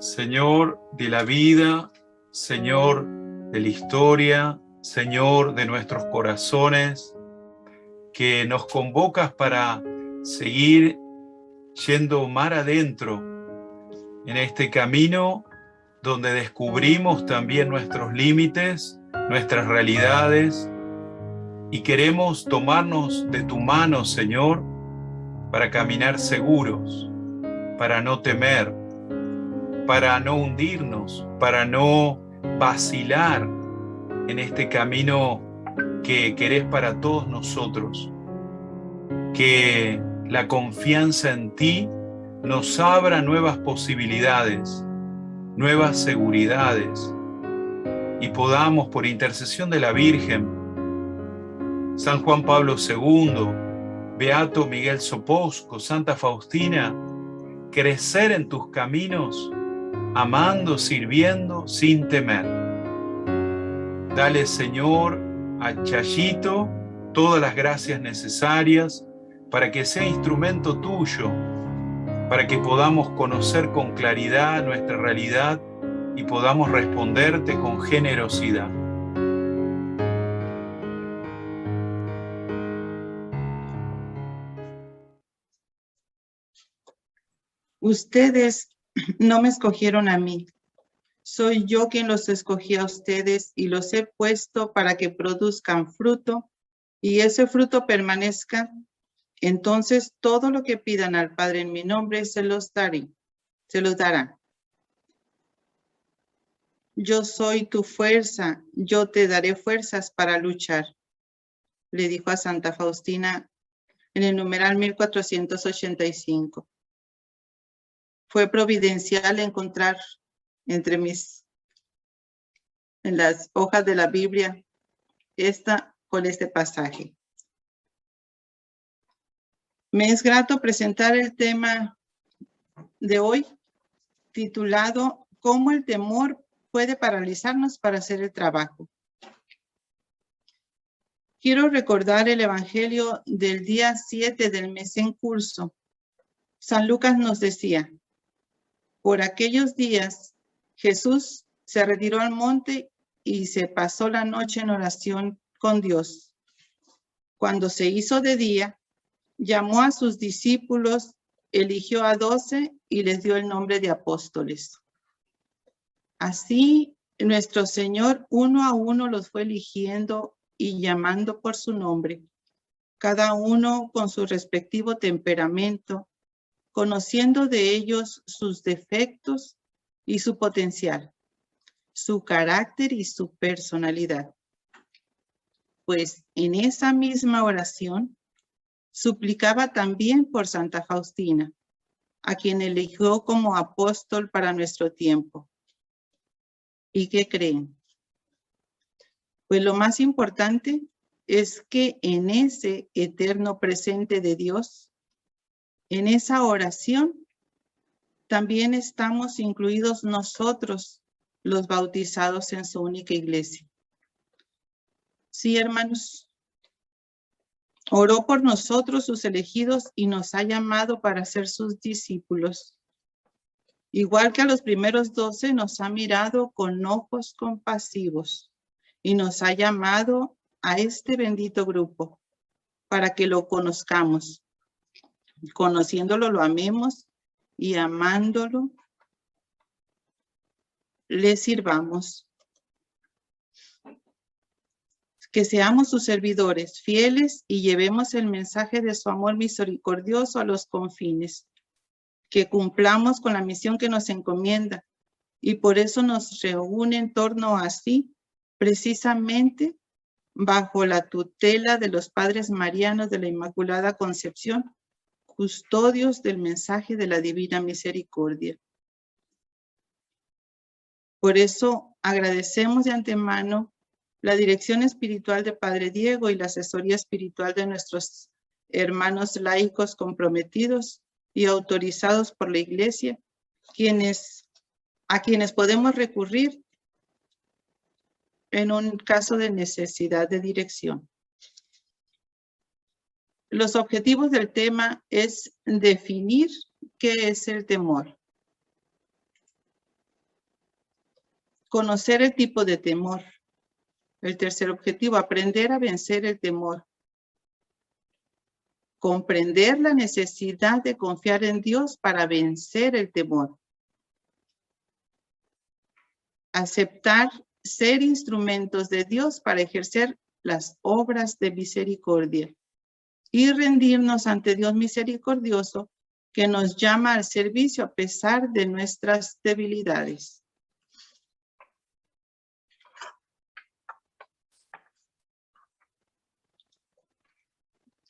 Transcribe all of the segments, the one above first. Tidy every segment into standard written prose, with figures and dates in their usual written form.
Señor de la vida, Señor de la historia, Señor de nuestros corazones, que nos convocas para seguir yendo mar adentro en este camino donde descubrimos también nuestros límites, nuestras realidades, y queremos tomarnos de tu mano, Señor, para caminar seguros, para no temer, para no hundirnos, para no vacilar en este camino que querés para todos nosotros. Que la confianza en ti nos abra nuevas posibilidades, nuevas seguridades, y podamos, por intercesión de la Virgen, San Juan Pablo II, Beato Miguel Soposco, Santa Faustina, crecer en tus caminos, amando, sirviendo, sin temer. Dale, Señor, a Chayito todas las gracias necesarias para que sea instrumento tuyo, para que podamos conocer con claridad nuestra realidad y podamos responderte con generosidad. Ustedes no me escogieron a mí. Soy yo quien los escogí a ustedes y los he puesto para que produzcan fruto y ese fruto permanezca. Entonces todo lo que pidan al Padre en mi nombre se los dará. Yo soy tu fuerza, yo te daré fuerzas para luchar, le dijo a Santa Faustina en el numeral 1485. Fue providencial encontrar en las hojas de la Biblia con este pasaje. Me es grato presentar el tema de hoy, titulado ¿Cómo el temor puede paralizarnos para hacer el trabajo? Quiero recordar el Evangelio del día 7 del mes en curso. San Lucas nos decía: por aquellos días, Jesús se retiró al monte y se pasó la noche en oración con Dios. Cuando se hizo de día, llamó a sus discípulos, eligió a 12 y les dio el nombre de apóstoles. Así, nuestro Señor uno a uno los fue eligiendo y llamando por su nombre, cada uno con su respectivo temperamento, conociendo de ellos sus defectos y su potencial, su carácter y su personalidad. Pues en esa misma oración suplicaba también por Santa Faustina, a quien eligió como apóstol para nuestro tiempo. ¿Y qué creen? Pues lo más importante es que en ese eterno presente de Dios, en esa oración, también estamos incluidos nosotros, los bautizados en su única iglesia. Sí, hermanos, oró por nosotros, sus elegidos, y nos ha llamado para ser sus discípulos. Igual que a los primeros 12, nos ha mirado con ojos compasivos y nos ha llamado a este bendito grupo para que lo conozcamos. Conociéndolo, lo amemos y amándolo, le sirvamos. Que seamos sus servidores fieles y llevemos el mensaje de su amor misericordioso a los confines. Que cumplamos con la misión que nos encomienda y por eso nos reúne en torno a sí, precisamente bajo la tutela de los padres marianos de la Inmaculada Concepción, custodios del mensaje de la Divina Misericordia. Por eso agradecemos de antemano la dirección espiritual de Padre Diego y la asesoría espiritual de nuestros hermanos laicos comprometidos y autorizados por la Iglesia, a quienes podemos recurrir en un caso de necesidad de dirección. Los objetivos del tema es definir qué es el temor. Conocer el tipo de temor. El tercer objetivo, aprender a vencer el temor. Comprender la necesidad de confiar en Dios para vencer el temor. Aceptar ser instrumentos de Dios para ejercer las obras de misericordia. Y rendirnos ante Dios misericordioso que nos llama al servicio a pesar de nuestras debilidades.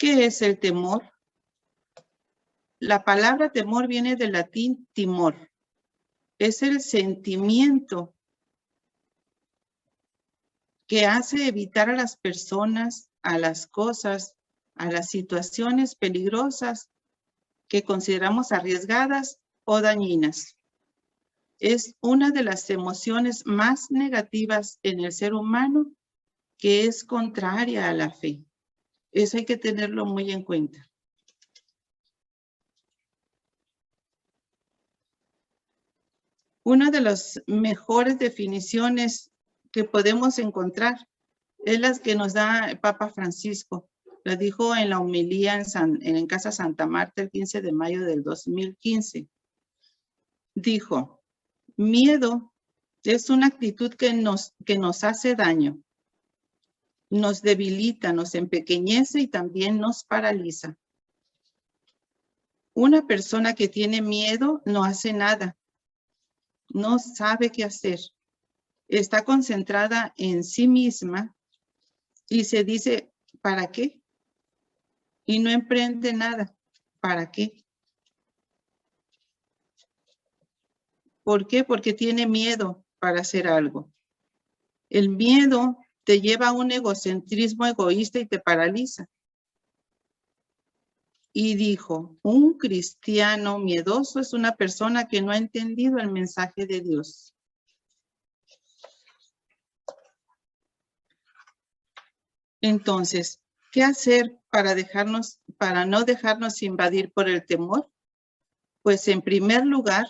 ¿Qué es el temor? La palabra temor viene del latín timor. Es el sentimiento que hace evitar a las personas, a las cosas, a las situaciones peligrosas que consideramos arriesgadas o dañinas. Es una de las emociones más negativas en el ser humano que es contraria a la fe. Eso hay que tenerlo muy en cuenta. Una de las mejores definiciones que podemos encontrar es la que nos da el Papa Francisco. La dijo en la homilía en Casa Santa Marta el 15 de mayo del 2015. Dijo, miedo es una actitud que nos hace daño, nos debilita, nos empequeñece y también nos paraliza. Una persona que tiene miedo no hace nada, no sabe qué hacer, está concentrada en sí misma y se dice, ¿para qué? Y no emprende nada, ¿para qué? ¿Por qué? Porque tiene miedo para hacer algo. El miedo te lleva a un egocentrismo egoísta y te paraliza. Y dijo, un cristiano miedoso es una persona que no ha entendido el mensaje de Dios. Entonces, ¿qué hacer para no dejarnos invadir por el temor? Pues en primer lugar,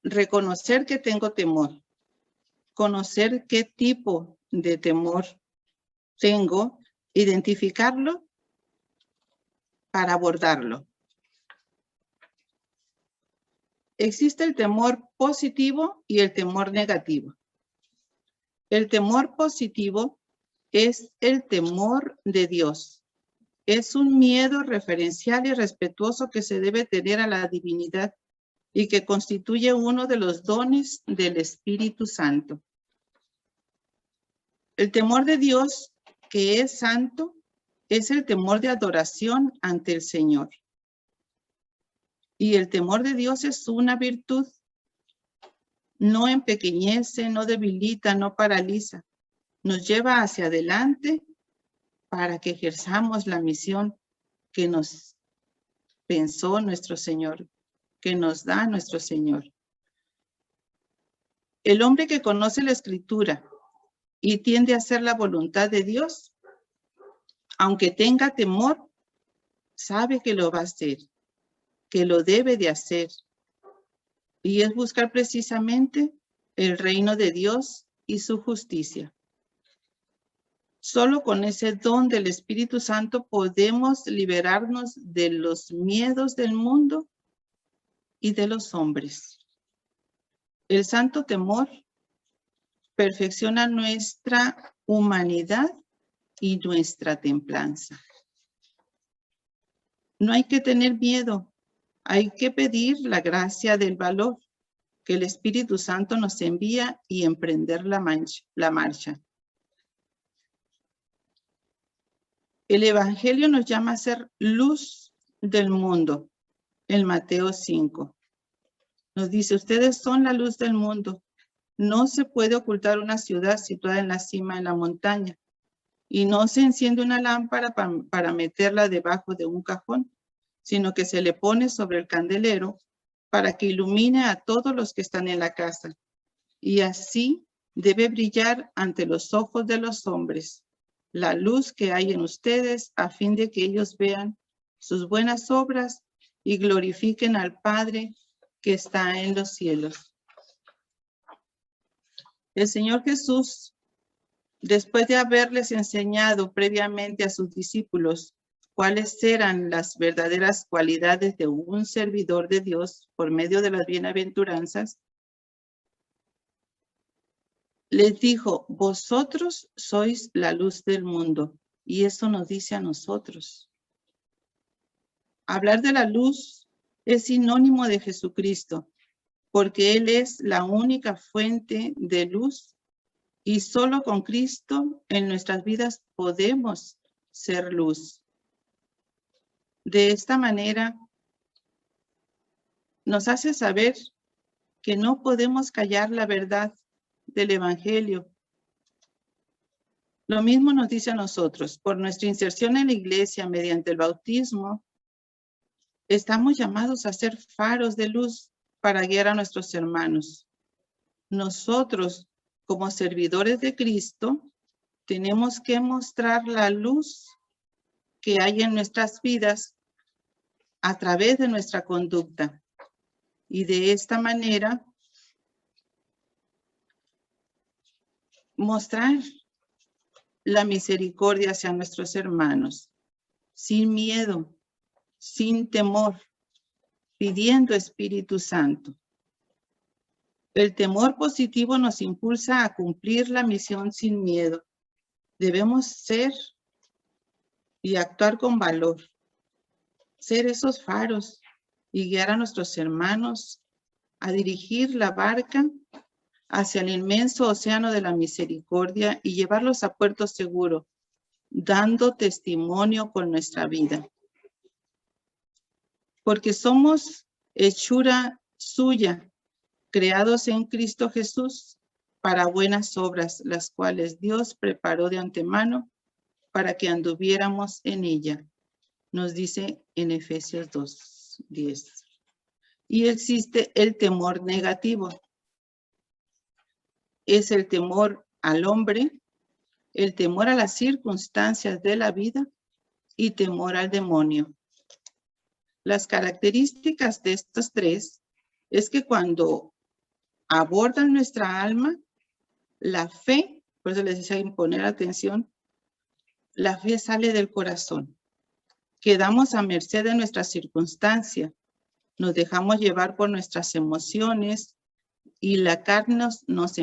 reconocer que tengo temor. Conocer qué tipo de temor tengo, identificarlo para abordarlo. Existe el temor positivo y el temor negativo. El temor positivo es el temor de Dios. Es un miedo referencial y respetuoso que se debe tener a la divinidad y que constituye uno de los dones del Espíritu Santo. El temor de Dios, que es santo, es el temor de adoración ante el Señor. Y el temor de Dios es una virtud. No empequeñece, no debilita, no paraliza. Nos lleva hacia adelante para que ejerzamos la misión que nos pensó nuestro Señor, que nos da nuestro Señor. El hombre que conoce la Escritura y tiende a hacer la voluntad de Dios, aunque tenga temor, sabe que lo va a hacer, que lo debe de hacer. Y es buscar precisamente el reino de Dios y su justicia. Solo con ese don del Espíritu Santo podemos liberarnos de los miedos del mundo y de los hombres. El santo temor perfecciona nuestra humanidad y nuestra templanza. No hay que tener miedo, hay que pedir la gracia del valor que el Espíritu Santo nos envía y emprender la marcha. El Evangelio nos llama a ser luz del mundo. En Mateo 5 nos dice, ustedes son la luz del mundo. No se puede ocultar una ciudad situada en la cima de la montaña y no se enciende una lámpara para meterla debajo de un cajón, sino que se le pone sobre el candelero para que ilumine a todos los que están en la casa. Y así debe brillar ante los ojos de los hombres la luz que hay en ustedes, a fin de que ellos vean sus buenas obras y glorifiquen al Padre que está en los cielos. El Señor Jesús, después de haberles enseñado previamente a sus discípulos cuáles eran las verdaderas cualidades de un servidor de Dios por medio de las bienaventuranzas, les dijo, vosotros sois la luz del mundo. Y eso nos dice a nosotros. Hablar de la luz es sinónimo de Jesucristo, porque Él es la única fuente de luz y solo con Cristo en nuestras vidas podemos ser luz. De esta manera, nos hace saber que no podemos callar la verdad del Evangelio. Lo mismo nos dice a nosotros, por nuestra inserción en la iglesia mediante el bautismo, estamos llamados a ser faros de luz para guiar a nuestros hermanos. Nosotros, como servidores de Cristo, tenemos que mostrar la luz que hay en nuestras vidas a través de nuestra conducta. Y de esta manera, mostrar la misericordia hacia nuestros hermanos, sin miedo, sin temor, pidiendo Espíritu Santo. El temor positivo nos impulsa a cumplir la misión sin miedo. Debemos ser y actuar con valor, ser esos faros y guiar a nuestros hermanos a dirigir la barca hacia el inmenso océano de la misericordia y llevarlos a puerto seguro, dando testimonio con nuestra vida. Porque somos hechura suya, creados en Cristo Jesús para buenas obras, las cuales Dios preparó de antemano para que anduviéramos en ella. Nos dice en Efesios 2:10. Y existe el temor negativo. Es el temor al hombre, el temor a las circunstancias de la vida y temor al demonio. Las características de estos tres es que cuando abordan nuestra alma, la fe, por eso les decía poner atención, la fe sale del corazón. Quedamos a merced de nuestra circunstancia, nos dejamos llevar por nuestras emociones y la carne nos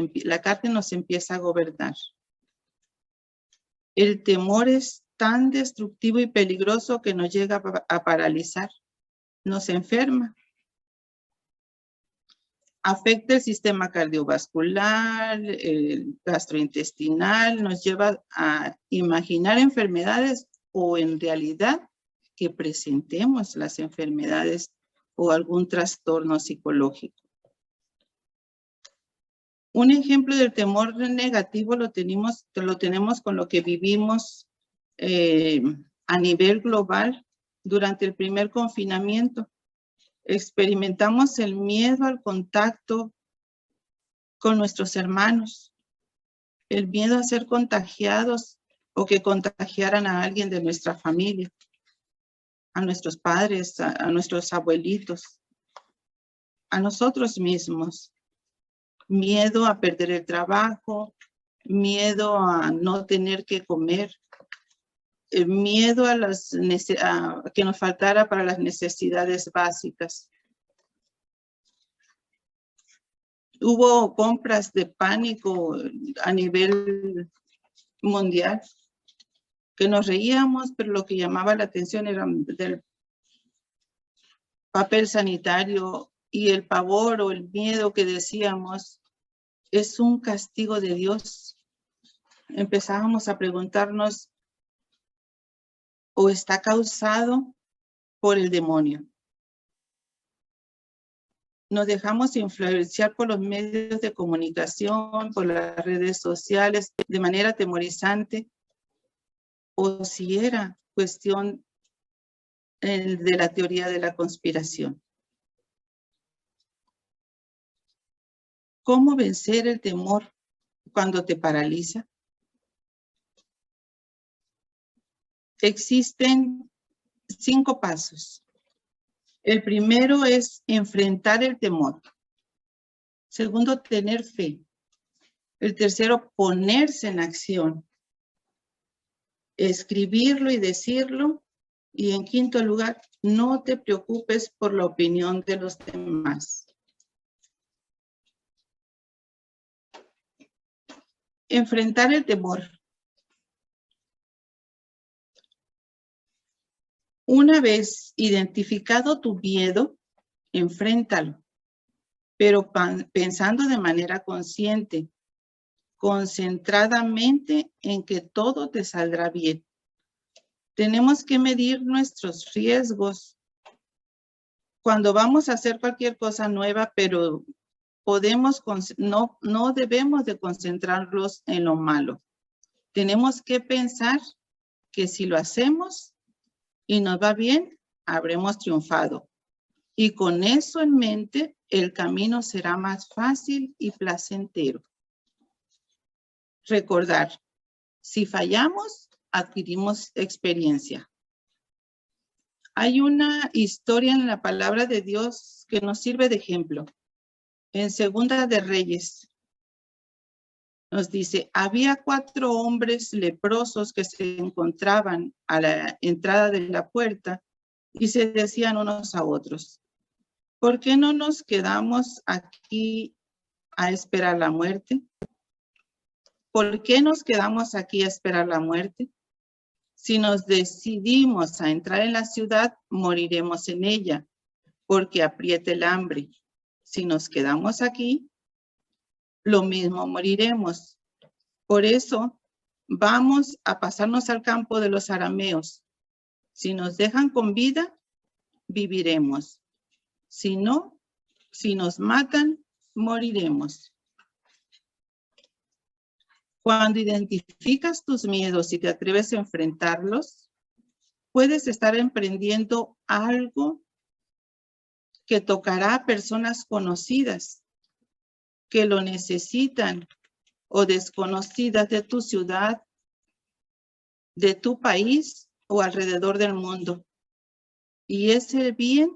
empieza a gobernar. El temor es tan destructivo y peligroso que nos llega a paralizar, nos enferma. Afecta el sistema cardiovascular, el gastrointestinal, nos lleva a imaginar enfermedades o en realidad que presentemos las enfermedades o algún trastorno psicológico. Un ejemplo del temor negativo lo tenemos con lo que vivimos a nivel global durante el primer confinamiento. Experimentamos el miedo al contacto con nuestros hermanos, el miedo a ser contagiados o que contagiaran a alguien de nuestra familia, a nuestros padres, a nuestros abuelitos, a nosotros mismos. Miedo a perder el trabajo, miedo a no tener que comer, miedo a que nos faltara para las necesidades básicas. Hubo compras de pánico a nivel mundial, que nos reíamos, pero lo que llamaba la atención era del papel sanitario y el pavor o el miedo que decíamos, es un castigo de Dios. Empezábamos a preguntarnos, ¿o está causado por el demonio? Nos dejamos influenciar por los medios de comunicación, por las redes sociales, de manera atemorizante, o si era cuestión de la teoría de la conspiración. ¿Cómo vencer el temor cuando te paraliza? Existen 5 pasos. El primero es enfrentar el temor. Segundo, tener fe. El tercero, ponerse en acción. Escribirlo y decirlo. Y en quinto lugar, no te preocupes por la opinión de los demás. Enfrentar el temor. Una vez identificado tu miedo, enfréntalo, pero pensando de manera consciente, concentradamente en que todo te saldrá bien. Tenemos que medir nuestros riesgos cuando vamos a hacer cualquier cosa nueva, pero no debemos de concentrarlos en lo malo. Tenemos que pensar que si lo hacemos y nos va bien, habremos triunfado. Y con eso en mente, el camino será más fácil y placentero. Recordar, si fallamos, adquirimos experiencia. Hay una historia en la palabra de Dios que nos sirve de ejemplo. En Segunda de Reyes nos dice, había 4 hombres leprosos que se encontraban a la entrada de la puerta y se decían unos a otros, ¿por qué no nos quedamos aquí a esperar la muerte? ¿Por qué nos quedamos aquí a esperar la muerte? Si nos decidimos a entrar en la ciudad, moriremos en ella, porque aprieta el hambre. Si nos quedamos aquí, lo mismo moriremos. Por eso, vamos a pasarnos al campo de los arameos. Si nos dejan con vida, viviremos. Si no, si nos matan, moriremos. Cuando identificas tus miedos y te atreves a enfrentarlos, puedes estar emprendiendo algo que tocará a personas conocidas que lo necesitan o desconocidas de tu ciudad, de tu país o alrededor del mundo. Y ese bien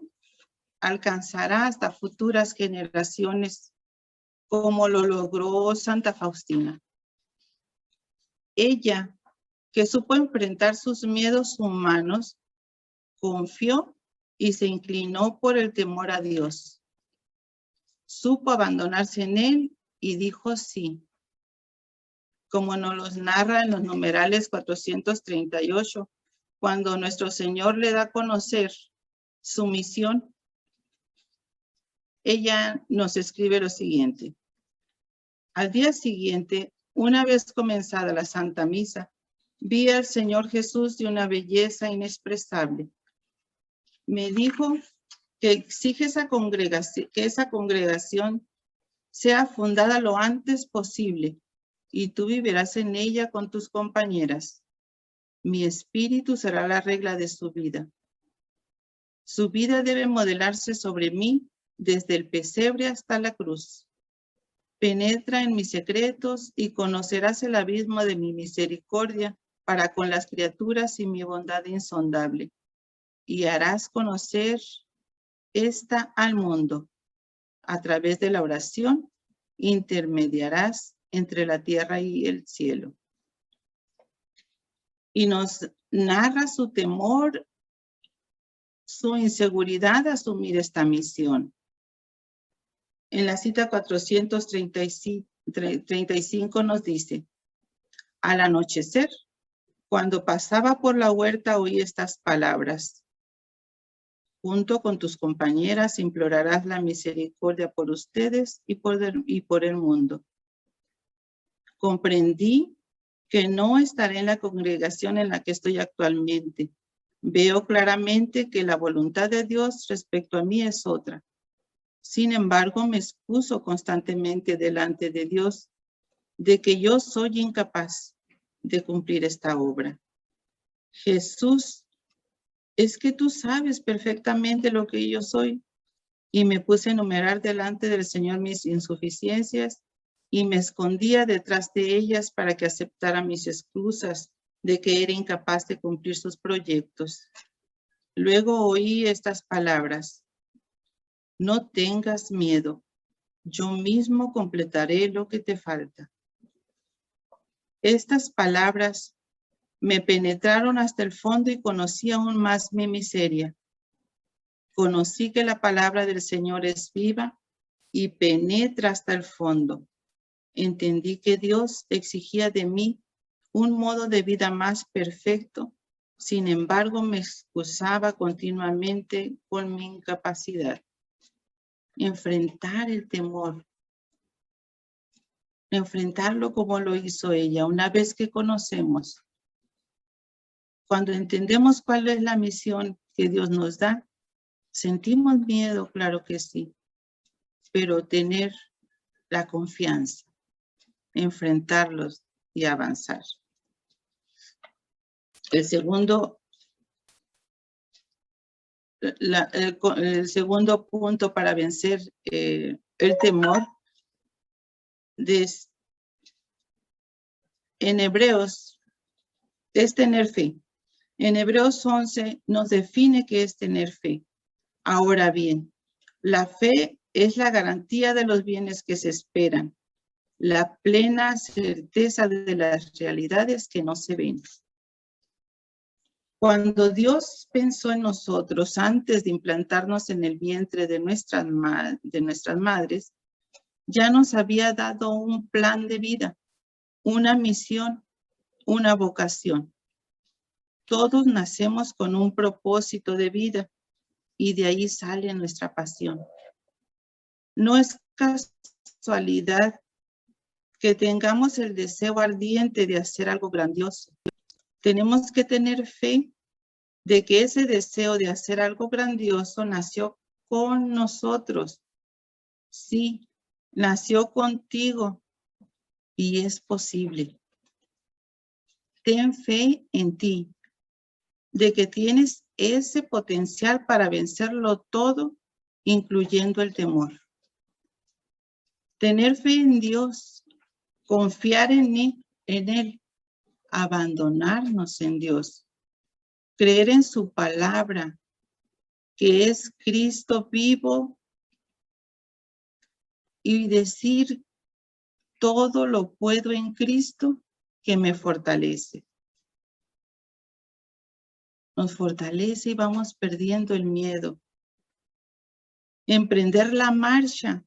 alcanzará hasta futuras generaciones, como lo logró Santa Faustina. Ella, que supo enfrentar sus miedos humanos, confió y se inclinó por el temor a Dios. Supo abandonarse en él y dijo sí. Como nos los narra en los numerales 438, cuando nuestro Señor le da a conocer su misión, ella nos escribe lo siguiente. Al día siguiente, una vez comenzada la Santa Misa, vi al Señor Jesús de una belleza inexpresable. Me dijo que exige que esa congregación sea fundada lo antes posible y tú vivirás en ella con tus compañeras. Mi espíritu será la regla de su vida. Su vida debe modelarse sobre mí desde el pesebre hasta la cruz. Penetra en mis secretos y conocerás el abismo de mi misericordia para con las criaturas y mi bondad insondable. Y harás conocer esta al mundo. A través de la oración, intermediarás entre la tierra y el cielo. Y nos narra su temor, su inseguridad a asumir esta misión. En la cita 435 nos dice, al anochecer, cuando pasaba por la huerta oí estas palabras. Junto con tus compañeras implorarás la misericordia por ustedes y por el mundo. Comprendí que no estaré en la congregación en la que estoy actualmente. Veo claramente que la voluntad de Dios respecto a mí es otra. Sin embargo, me excuso constantemente delante de Dios de que yo soy incapaz de cumplir esta obra. Jesús, es que tú sabes perfectamente lo que yo soy. Y me puse a enumerar delante del Señor mis insuficiencias y me escondía detrás de ellas para que aceptara mis excusas de que era incapaz de cumplir sus proyectos. Luego oí estas palabras. No tengas miedo, yo mismo completaré lo que te falta. Estas palabras me penetraron hasta el fondo y conocí aún más mi miseria. Conocí que la palabra del Señor es viva y penetra hasta el fondo. Entendí que Dios exigía de mí un modo de vida más perfecto. Sin embargo, me excusaba continuamente con mi incapacidad. Enfrentar el temor. Enfrentarlo como lo hizo ella. Una vez que conocemos, cuando entendemos cuál es la misión que Dios nos da, sentimos miedo, claro que sí, pero tener la confianza, enfrentarlos y avanzar. El segundo punto para vencer el temor en Hebreos es tener fe. En Hebreos 11 nos define qué es tener fe. Ahora bien, la fe es la garantía de los bienes que se esperan, la plena certeza de las realidades que no se ven. Cuando Dios pensó en nosotros antes de implantarnos en el vientre de nuestras madres, ya nos había dado un plan de vida, una misión, una vocación. Todos nacemos con un propósito de vida y de ahí sale nuestra pasión. No es casualidad que tengamos el deseo ardiente de hacer algo grandioso. Tenemos que tener fe de que ese deseo de hacer algo grandioso nació con nosotros. Sí, nació contigo y es posible. Ten fe en ti, de que tienes ese potencial para vencerlo todo, incluyendo el temor. Tener fe en Dios, confiar en Él, abandonarnos en Dios, creer en su palabra, que es Cristo vivo, y decir, todo lo puedo en Cristo que me fortalece. Nos fortalece y vamos perdiendo el miedo. Emprender la marcha.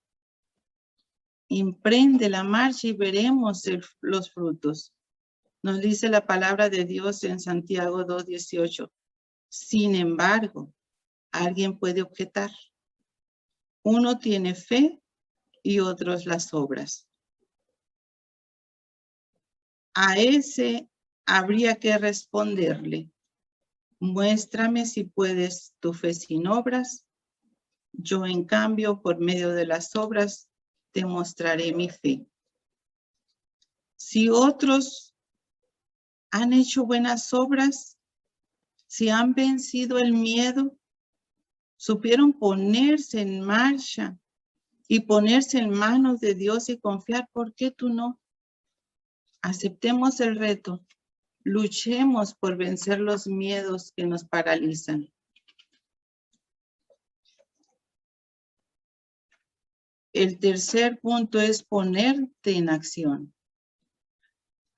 Emprende la marcha y veremos los frutos. Nos dice la palabra de Dios en Santiago 2:18. Sin embargo, alguien puede objetar. Uno tiene fe y otros las obras. A ese habría que responderle, muéstrame si puedes tu fe sin obras. Yo, en cambio, por medio de las obras, te mostraré mi fe. Si otros han hecho buenas obras, si han vencido el miedo, supieron ponerse en marcha y ponerse en manos de Dios y confiar, ¿por qué tú no? Aceptemos el reto, luchemos por vencer los miedos que nos paralizan. El tercer punto es ponerte en acción.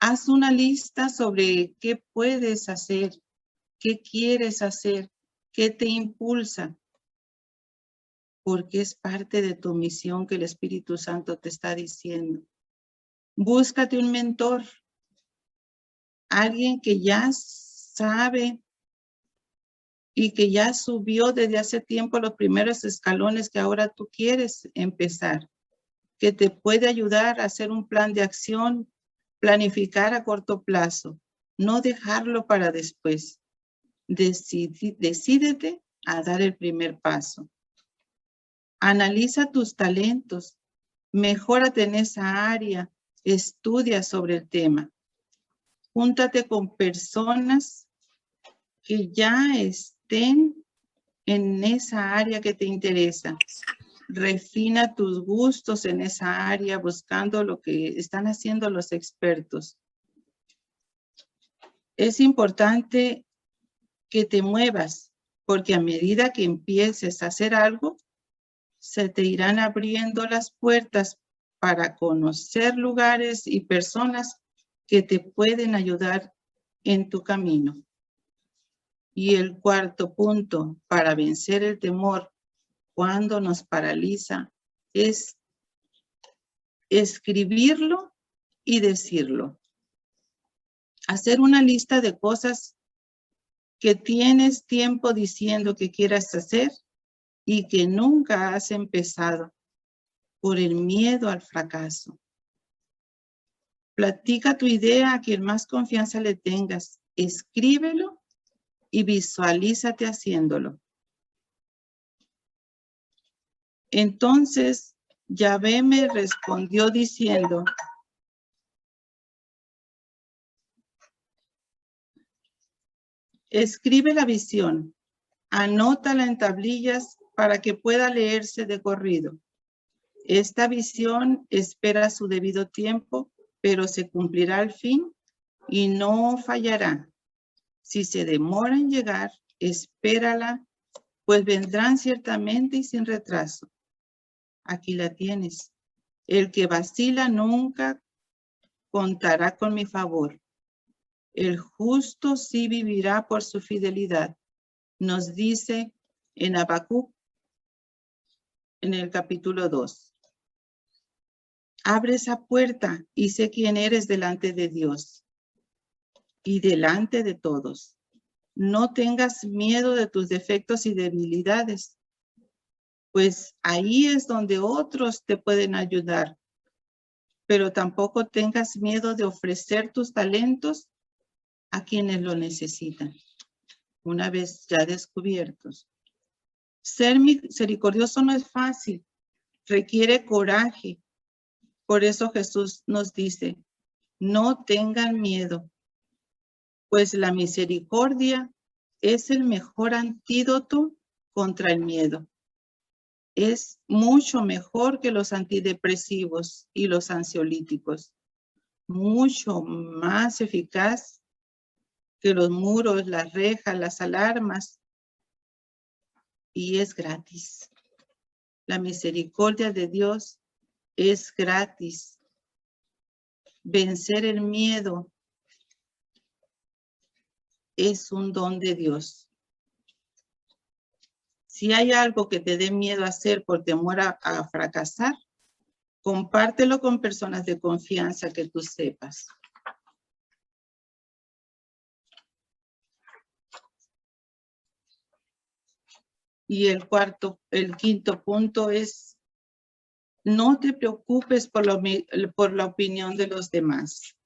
Haz una lista sobre qué puedes hacer, qué quieres hacer, qué te impulsa, porque es parte de tu misión que el Espíritu Santo te está diciendo. Búscate un mentor, alguien que ya sabe y que ya subió desde hace tiempo los primeros escalones que ahora tú quieres empezar, que te puede ayudar a hacer un plan de acción, planificar a corto plazo, no dejarlo para después. Decídete a dar el primer paso. Analiza tus talentos, mejórate en esa área, estudia sobre el tema. Júntate con personas que ya estén en esa área que te interesa. Refina tus gustos en esa área buscando lo que están haciendo los expertos. Es importante que te muevas, porque a medida que empieces a hacer algo, se te irán abriendo las puertas para conocer lugares y personas que te pueden ayudar en tu camino. Y el cuarto punto para vencer el temor cuando nos paraliza es escribirlo y decirlo. Hacer una lista de cosas que tienes tiempo diciendo que quieras hacer y que nunca has empezado por el miedo al fracaso. Platica tu idea a quien más confianza le tengas. Escríbelo y visualízate haciéndolo. Entonces, Yahvé me respondió diciendo, escribe la visión, anótala en tablillas para que pueda leerse de corrido. Esta visión espera su debido tiempo, pero se cumplirá al fin y no fallará. Si se demora en llegar, espérala, pues vendrán ciertamente y sin retraso. Aquí la tienes. El que vacila nunca contará con mi favor. El justo sí vivirá por su fidelidad. Nos dice en Habacuc, en el capítulo 2. Abre esa puerta y sé quién eres delante de Dios y delante de todos. No tengas miedo de tus defectos y debilidades, pues ahí es donde otros te pueden ayudar. Pero tampoco tengas miedo de ofrecer tus talentos a quienes lo necesitan, una vez ya descubiertos. Ser misericordioso no es fácil, requiere coraje. Por eso Jesús nos dice, no tengan miedo, pues la misericordia es el mejor antídoto contra el miedo. Es mucho mejor que los antidepresivos y los ansiolíticos, mucho más eficaz que los muros, las rejas, las alarmas, y es gratis. La misericordia de Dios es gratis. Vencer el miedo es un don de Dios. Si hay algo que te dé miedo a hacer por temor a fracasar, compártelo con personas de confianza que tú sepas. Y el quinto punto es, no te preocupes por la opinión de los demás.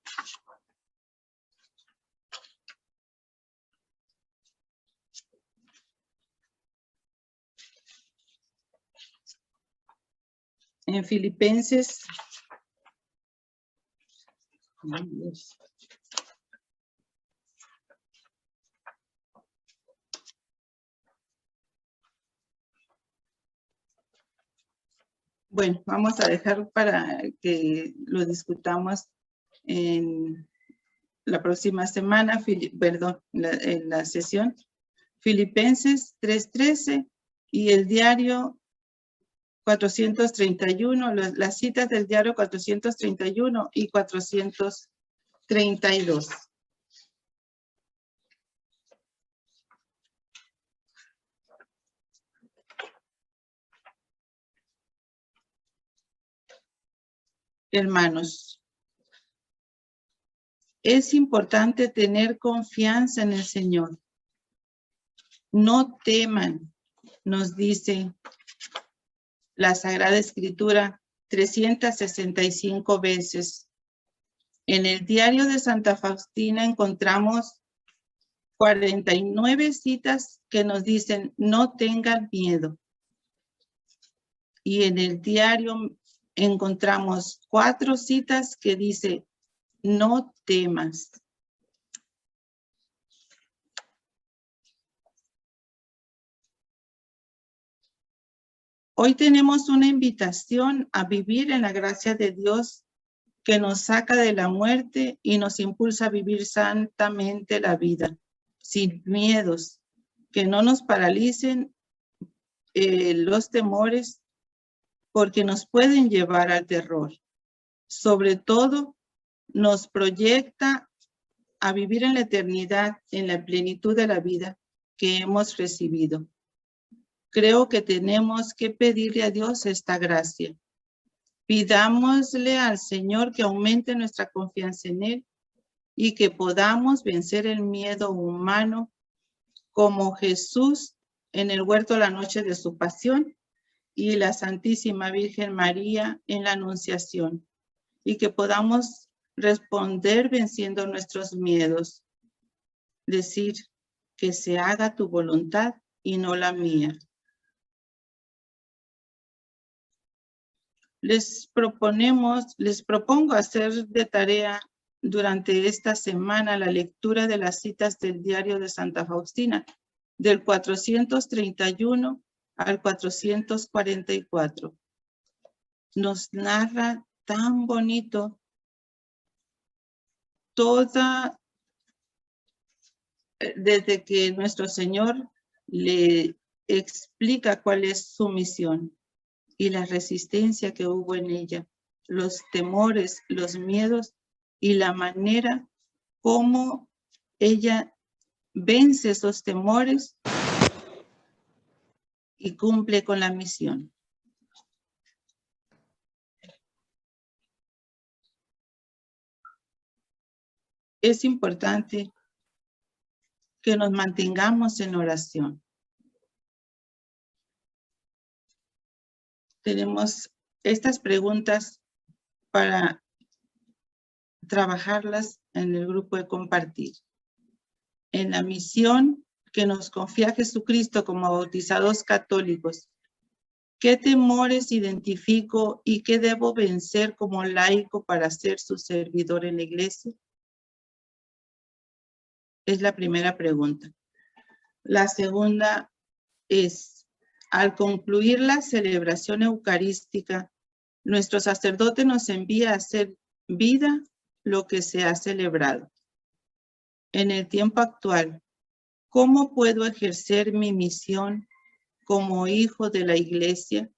En Filipenses, bueno, vamos a dejar para que lo discutamos en la próxima semana, en la sesión. Filipenses 3:13 y el diario 431, las citas del diario 431 y 432. Hermanos, es importante tener confianza en el Señor. No teman, nos dice la Sagrada Escritura 365 veces. En el diario de Santa Faustina encontramos 49 citas que nos dicen no tengan miedo. Y en el diario encontramos 4 citas que dice no temas. Hoy tenemos una invitación a vivir en la gracia de Dios que nos saca de la muerte y nos impulsa a vivir santamente la vida, sin miedos, que no nos paralicen los temores, porque nos pueden llevar al terror. Sobre todo, nos proyecta a vivir en la eternidad, en la plenitud de la vida que hemos recibido. Creo que tenemos que pedirle a Dios esta gracia. Pidámosle al Señor que aumente nuestra confianza en Él y que podamos vencer el miedo humano como Jesús en el huerto la noche de su pasión y la Santísima Virgen María en la Anunciación, y que podamos responder venciendo nuestros miedos. Decir que se haga tu voluntad y no la mía. Les propongo hacer de tarea durante esta semana la lectura de las citas del diario de Santa Faustina, del 431 al 444. Nos narra tan bonito desde que nuestro Señor le explica cuál es su misión y la resistencia que hubo en ella, los temores, los miedos y la manera como ella vence esos temores y cumple con la misión. Es importante que nos mantengamos en oración. Tenemos estas preguntas para trabajarlas en el grupo de compartir. En la misión que nos confía Jesucristo como bautizados católicos, ¿qué temores identifico y qué debo vencer como laico para ser su servidor en la iglesia? Es la primera pregunta. La segunda es, al concluir la celebración eucarística, nuestro sacerdote nos envía a hacer vida lo que se ha celebrado. En el tiempo actual, ¿cómo puedo ejercer mi misión como hijo de la iglesia?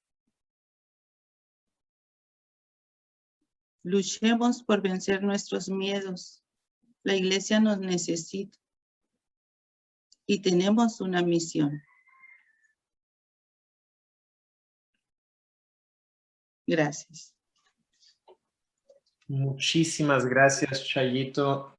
Luchemos por vencer nuestros miedos. La iglesia nos necesita y tenemos una misión. Gracias. Muchísimas gracias, Chayito.